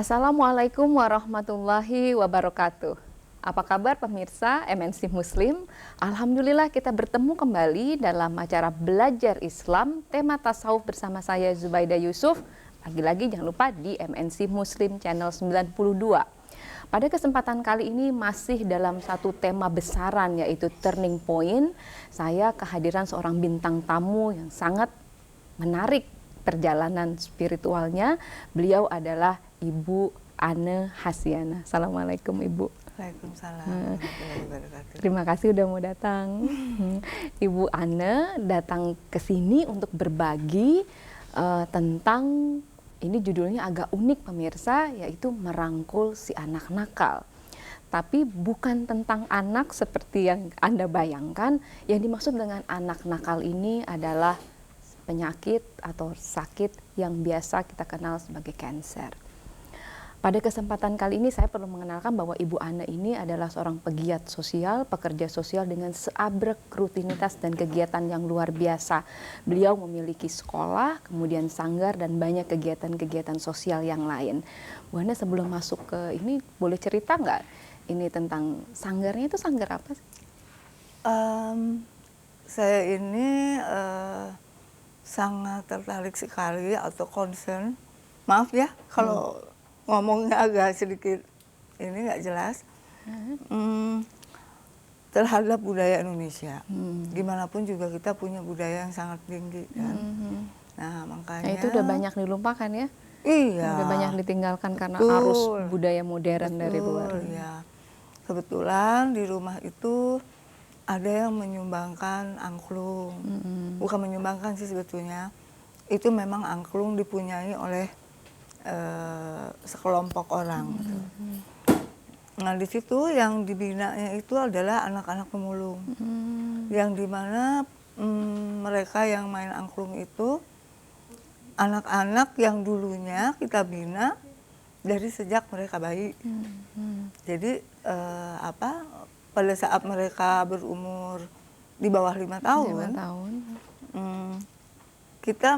Assalamualaikum warahmatullahi wabarakatuh. Apa kabar pemirsa MNC Muslim? Alhamdulillah kita bertemu kembali dalam acara Belajar Islam, tema tasawuf bersama saya Zubaida Yusuf. Lagi-lagi jangan lupa di MNC Muslim Channel 92. Pada kesempatan kali ini masih dalam satu tema besaran yaitu turning point. Saya kehadiran seorang bintang tamu yang sangat menarik perjalanan spiritualnya. Beliau adalah Ibu Ane Hasyana. Assalamualaikum Ibu. Waalaikumsalam. Terima kasih udah mau datang. Ibu Ane datang ke sini untuk berbagi tentang, ini judulnya agak unik pemirsa, yaitu merangkul si anak nakal. Tapi bukan tentang anak seperti yang Anda bayangkan. Yang dimaksud dengan anak nakal ini adalah penyakit atau sakit yang biasa kita kenal sebagai kanker. Pada kesempatan kali ini saya perlu mengenalkan bahwa Ibu Ane ini adalah seorang pegiat sosial, pekerja sosial dengan seabrek rutinitas dan kegiatan yang luar biasa. Beliau memiliki sekolah, kemudian sanggar dan banyak kegiatan-kegiatan sosial yang lain. Bu Ane sebelum masuk ke ini boleh cerita nggak ini tentang sanggarnya, itu sanggar apa sih? Saya ini sangat tertarik sekali atau concern, maaf ya kalau ngomongnya agak sedikit ini nggak jelas, terhadap budaya Indonesia. Gimana pun juga kita punya budaya yang sangat tinggi kan. Nah makanya Itu udah banyak dilupakan ya? Iya. Udah banyak ditinggalkan karena Betul. arus budaya modern dari luar. Ya. Kebetulan di rumah itu ada yang menyumbangkan angklung. Bukan menyumbangkan sih sebetulnya. Itu memang angklung dipunyai oleh sekelompok orang. Nah di situ yang dibinanya itu adalah anak-anak pemulung. Yang dimana mereka yang main angklung itu anak-anak yang dulunya kita bina dari sejak mereka bayi. Jadi pada saat mereka berumur di bawah 5 tahun, kita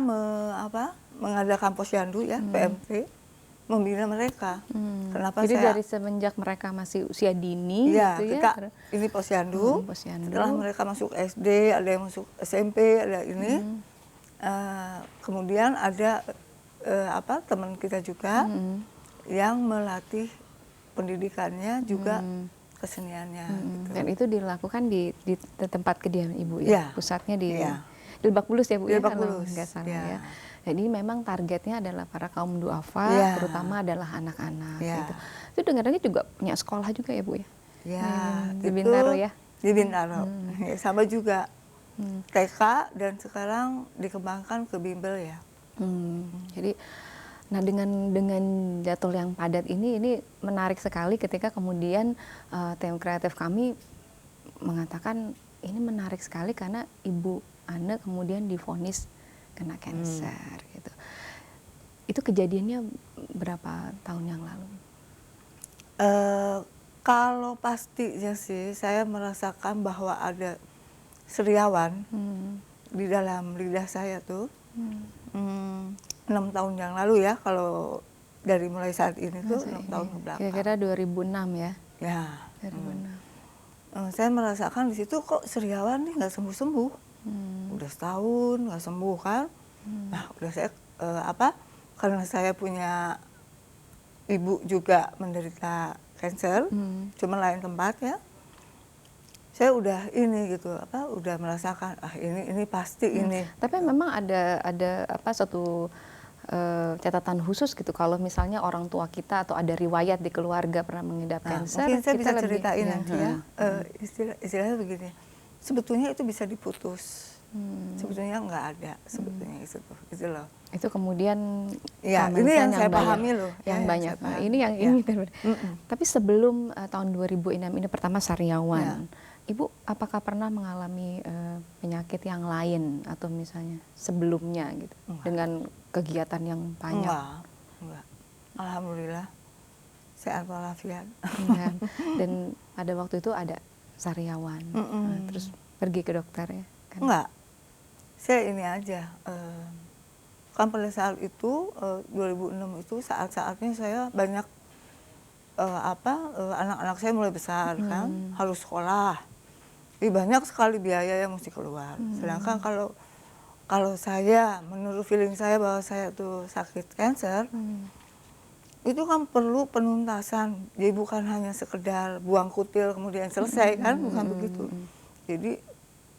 mengadakan posyandu ya, PMT, membina mereka. Kenapa Jadi saya? dari semenjak mereka masih usia dini, Ya, gitu kita ya? ini posyandu. Setelah mereka masuk SD, ada yang masuk SMP, ada ini. Kemudian ada teman kita juga yang melatih pendidikannya juga keseniannya. Gitu. Dan itu dilakukan di tempat kediaman Ibu ya? Ya. Pusatnya di Ya. Lebak Bulus ya Bu? Di Ya, Lebak kalau Bulus. nggak salah Ya. ya. Jadi memang targetnya adalah para kaum duafa, Ya. terutama adalah anak-anak. Ya. Gitu. Itu dengarnya juga punya sekolah juga ya Bu ya? Ya, Di Bintaro ya? Di Bintaro. Ya, sama juga TK dan sekarang dikembangkan ke bimbel ya. Jadi, nah dengan jadwal yang padat ini menarik sekali ketika kemudian tim kreatif kami mengatakan ini menarik sekali karena Ibu Ane kemudian divonis kena kanker gitu. Itu kejadiannya berapa tahun yang lalu? Kalau pastinya sih saya merasakan bahwa ada seriawan di dalam lidah saya tuh 6 tahun yang lalu ya, kalau dari mulai saat ini tuh 6 tahun ke belakang. Kira-kira 2006 ya? Ya. 2006. Saya merasakan di situ kok seriawan nih nggak sembuh-sembuh. Udah setahun nggak sembuh kan. Nah udah saya karena saya punya ibu juga menderita kanker, cuma lain tempat ya. Saya udah ini gitu, udah merasakan ini pasti ini. Tapi memang ada satu catatan khusus gitu kalau misalnya orang tua kita atau ada riwayat di keluarga pernah mengidap kanker. Mungkin saya bisa lebih, ceritain nanti ya. Istilahnya begini, sebetulnya itu bisa diputus. Sebetulnya nggak ada sebetulnya itu loh. Itu kemudian ya ini yang saya pahami loh. Yang banyak. Nah, ini yang ini. Tapi sebelum tahun 2006 ini pertama sariawan. Ibu apakah pernah mengalami penyakit yang lain atau misalnya sebelumnya gitu dengan kegiatan yang banyak? Enggak. Alhamdulillah sehat walafiat. Dan pada waktu itu ada sariawan, terus pergi ke dokter ya? Kan? Enggak. Saya ini aja kan pada saat itu 2006 itu saat-saatnya saya banyak anak-anak saya mulai besar kan, harus sekolah. Jadi banyak sekali biaya yang mesti keluar. Sedangkan kalau saya, menurut feeling saya bahwa saya tuh sakit kanker, itu kan perlu penuntasan. Jadi bukan hanya sekedar buang kutil kemudian selesai kan, bukan begitu. Jadi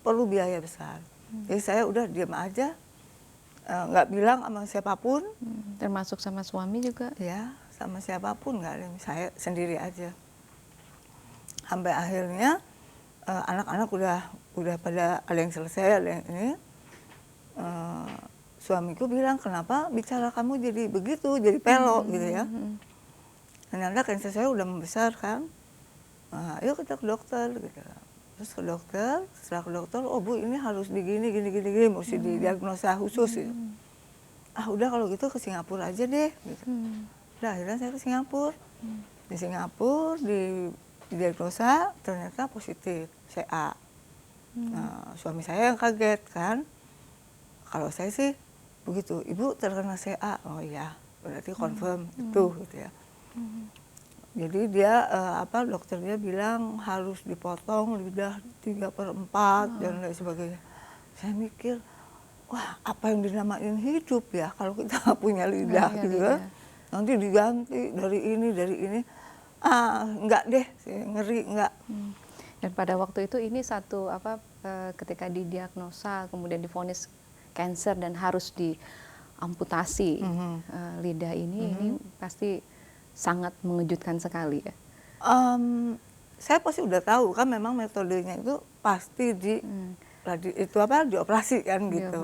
perlu biaya besar. Jadi saya udah diam aja, nggak bilang sama siapapun. Termasuk sama suami juga? Ya, sama siapapun nggak ada, saya sendiri aja. Sampai akhirnya anak-anak udah pada ada yang selesai, ada yang ini. Suamiku bilang, kenapa bicara kamu jadi begitu, jadi pelok gitu ya. Ternyata kanker saya udah membesar kan. Ayo kita ke dokter gitu. Terus ke dokter, setelah ke dokter, oh Bu ini harus begini, gini, mesti didiagnosa khusus gitu. Udah kalau gitu ke Singapura aja deh gitu. Udah akhirnya saya ke Singapura. Di Singapura didiagnosa ternyata positif CA. Suami saya yang kaget kan. Kalau saya sih begitu, Ibu terkena CA. Oh iya, berarti confirm itu gitu ya. Jadi dia dokternya bilang harus dipotong lidah 3/4 dan lain sebagainya. Saya mikir, wah apa yang dinamain hidup ya kalau kita nggak punya lidah gitu kan. Nanti diganti dari ini. Enggak deh, saya ngeri enggak. Dan pada waktu itu ini satu ketika didiagnosa kemudian divonis kanker dan harus diamputasi lidah ini pasti sangat mengejutkan sekali ya. Saya pasti udah tahu kan memang metodenya itu pasti dioperasi kan gitu.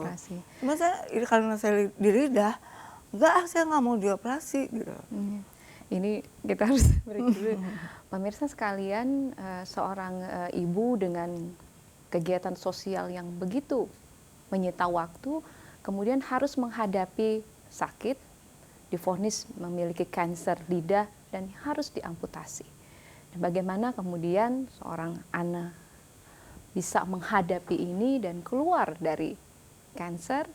Cuma karena saya di lidah, saya nggak mau dioperasi gitu. Ini kita harus break dulu. Pemirsa sekalian, seorang ibu dengan kegiatan sosial yang begitu menyita waktu, kemudian harus menghadapi sakit, divonis memiliki kanker lidah dan harus diamputasi. Dan bagaimana kemudian seorang Anne bisa menghadapi ini dan keluar dari kanker?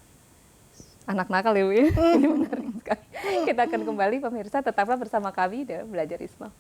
Anak nakal ya Bu ya. Ini menarik sekali. Kita akan kembali pemirsa, tetaplah bersama kami di Belajar Islam.